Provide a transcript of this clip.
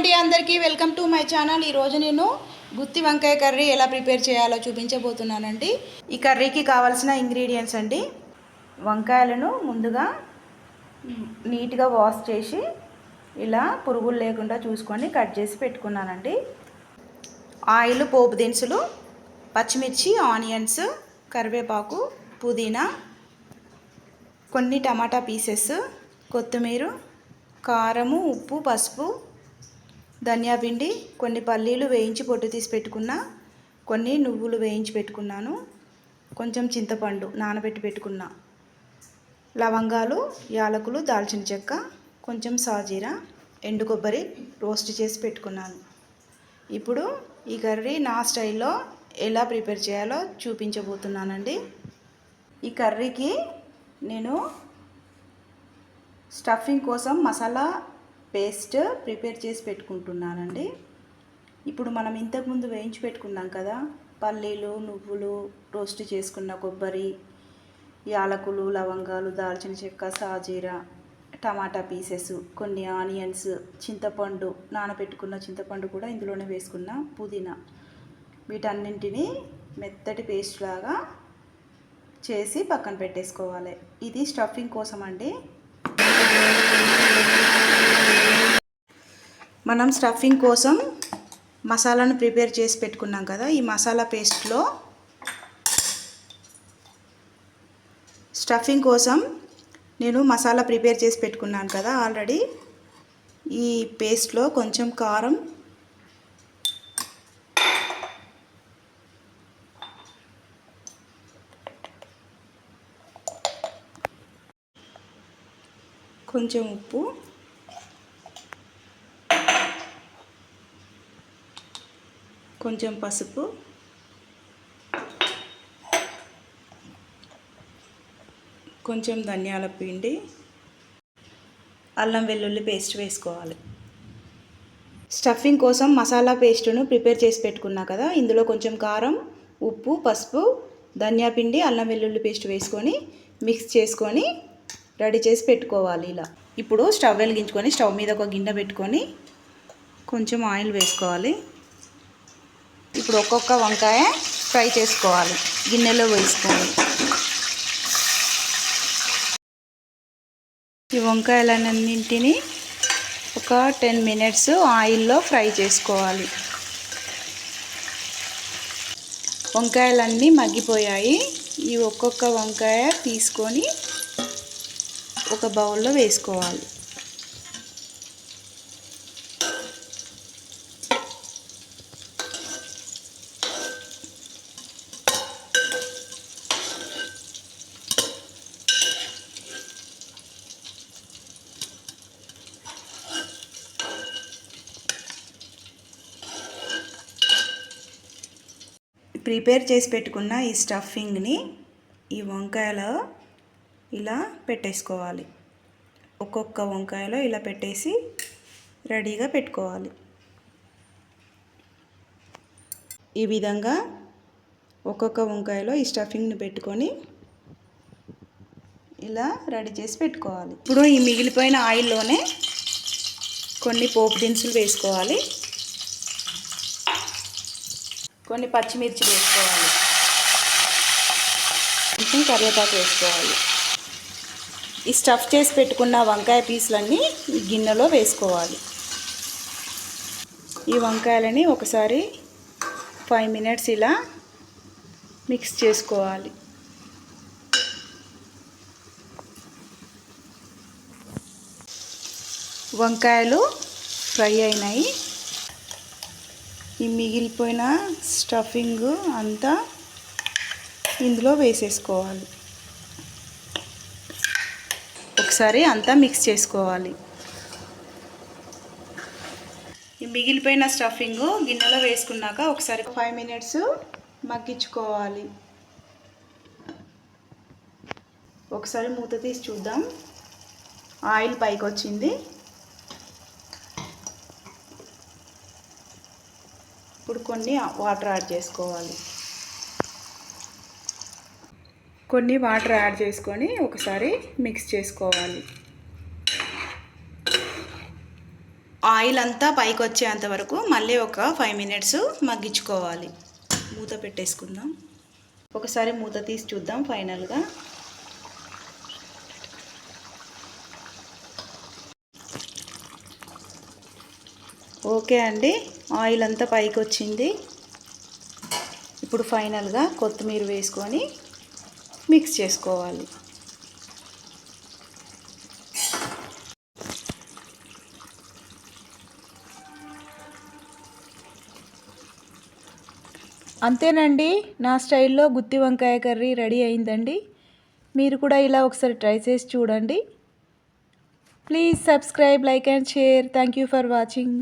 అండి అందరికీ welcome to my channel. ఈరోజు నేను గుత్తి వంకాయ కర్రీ ఎలా ప్రిపేర్ చేయాలో చూపించబోతున్నానండి. ఈ కర్రీకి కావాల్సిన ఇంగ్రీడియంట్స్ అండి. వంకాయలను ముందుగా నీట్గా వాష్ చేసి ఇలా పురుగులు లేకుండా చూసుకొని కట్ చేసి పెట్టుకున్నానండి. ఆయిల్, పోపు దినుసులు, పచ్చిమిర్చి, ఆనియన్స్, కరివేపాకు, పుదీనా, కొన్ని టమాటా పీసెస్, కొత్తిమీర, కారము, ఉప్పు, పసుపు, ధనియా పిండి, కొన్ని పల్లీలు వేయించి పొట్టు తీసి పెట్టుకున్నా, కొన్ని నువ్వులు వేయించి పెట్టుకున్నాను, కొంచెం చింతపండు నానబెట్టి పెట్టుకున్నా, లవంగాలు, యాలకులు, దాల్చిన చెక్క, కొంచెం సాజీరా, ఎండు కొబ్బరి రోస్ట్ చేసి పెట్టుకున్నాను. ఇప్పుడు ఈ కర్రీ నా స్టైల్లో ఎలా ప్రిపేర్ చేయాలో చూపించబోతున్నానండి. ఈ కర్రీకి నేను స్టఫింగ్ కోసం మసాలా పేస్ట్ ప్రిపేర్ చేసి పెట్టుకుంటున్నానండి. ఇప్పుడు మనం ఇంతకుముందు వేయించి పెట్టుకున్నాం కదా, పల్లీలు, నువ్వులు, రోస్ట్ చేసుకున్న కొబ్బరి, యాలకులు, లవంగాలు, దాల్చిన చెక్క, సాజీరా, టమాటా పీసెస్, కొన్ని ఆనియన్స్, చింతపండు నానబెట్టుకున్న చింతపండు కూడా ఇందులోనే వేసుకున్న, పుదీనా, వీటన్నింటినీ మెత్తటి పేస్ట్ లాగా చేసి పక్కన పెట్టేసుకోవాలి. ఇది స్టఫింగ్ కోసం అండి. మనం స్టఫింగ్ కోసం మసాలాను ప్రిపేర్ చేసి పెట్టుకున్నాం కదా, ఈ మసాలా పేస్ట్లో స్టఫింగ్ కోసం నేను మసాలా ప్రిపేర్ చేసి పెట్టుకున్నాను కదా ఆల్రెడీ. ఈ పేస్ట్లో కొంచెం కారం, కొంచెం ఉప్పు, కొంచెం పసుపు, కొంచెం ధనియాల పిండి, అల్లం వెల్లుల్లి పేస్ట్ వేసుకోవాలి. స్టఫింగ్ కోసం మసాలా పేస్టును ప్రిపేర్ చేసి పెట్టుకున్నా కదా, ఇందులో కొంచెం కారం, ఉప్పు, పసుపు, ధనియా పిండి, అల్లం వెల్లుల్లి పేస్ట్ వేసుకొని మిక్స్ చేసుకొని రెడీ చేసి పెట్టుకోవాలి ఇలా. ఇప్పుడు స్టవ్ వెలిగించుకొని స్టవ్ మీద ఒక గిన్నె పెట్టుకొని కొంచెం ఆయిల్ వేసుకోవాలి. ఇప్పుడు ఒక్కొక్క వంకాయ ఫ్రై చేసుకోవాలి గిన్నెలో వేసుకొని. ఈ వంకాయలన్నింటినీ ఒక 10 మినిట్స్ ఆయిల్లో ఫ్రై చేసుకోవాలి. వంకాయలన్నీ మగ్గిపోయాయి. ఈ ఒక్కొక్క వంకాయ తీసుకొని ఒక బౌల్లో వేసుకోవాలి. ప్రిపేర్ చేసి పెట్టుకున్న ఈ స్టఫింగ్ని ఈ వంకాయలో ఇలా పెట్టేసుకోవాలి. ఒక్కొక్క వంకాయలో ఇలా పెట్టేసి రెడీగా పెట్టుకోవాలి. ఈ విధంగా ఒక్కొక్క వంకాయలో ఈ స్టఫింగ్ని పెట్టుకొని ఇలా రెడీ చేసి పెట్టుకోవాలి. ఇప్పుడు ఈ మిగిలిపోయిన ఆయిల్లోనే కొన్ని పోపు దినుసులు వేసుకోవాలి, కొన్ని పచ్చిమిర్చి వేసుకోవాలి, కొంచెం కరివేపాకు వేసుకోవాలి. ఈ స్టఫ్ చేసి పెట్టుకున్న వంకాయ పీసులన్నీ ఈ గిన్నెలో వేసుకోవాలి. ఈ వంకాయలని ఒకసారి 5 మినిట్స్ ఇలా మిక్స్ చేసుకోవాలి. వంకాయలు ఫ్రై అయినాయి. ఈ మిగిలిపోయిన స్టఫింగ్ అంతా ఇందులో వేసేసుకోవాలి. ఒకసారి అంతా మిక్స్ చేసుకోవాలి. ఈ మిగిలిపోయిన స్టఫింగ్ గిన్నెలో వేసుకున్నాక ఒకసారి 5 మినిట్స్ మగ్గించుకోవాలి. ఒకసారి మూత తీసి చూద్దాం. ఆయిల్ పైకి వచ్చింది. ఇప్పుడు కొన్ని వాటర్ యాడ్ చేసుకోవాలి. కొన్ని వాటర్ యాడ్ చేసుకొని ఒకసారి మిక్స్ చేసుకోవాలి. ఆయిల్ అంతా పైకి వచ్చేంత వరకు మళ్ళీ ఒక 5 మినిట్స్ మగ్గించుకోవాలి. మూత పెట్టేసుకుందాం. ఒకసారి మూత తీసి చూద్దాం ఫైనల్గా. ఓకే అండి, ఆయిల్ అంతా పైకి వచ్చింది. ఇప్పుడు ఫైనల్గా కొత్తిమీర వేసుకొని మిక్స్ చేసుకోవాలి. అంతేనండి, నా స్టైల్లో గుత్తి వంకాయ కర్రీ రెడీ అయిందండి. మీరు కూడా ఇలా ఒకసారి ట్రై చేసి చూడండి. Please subscribe, like and share. Thank you for watching.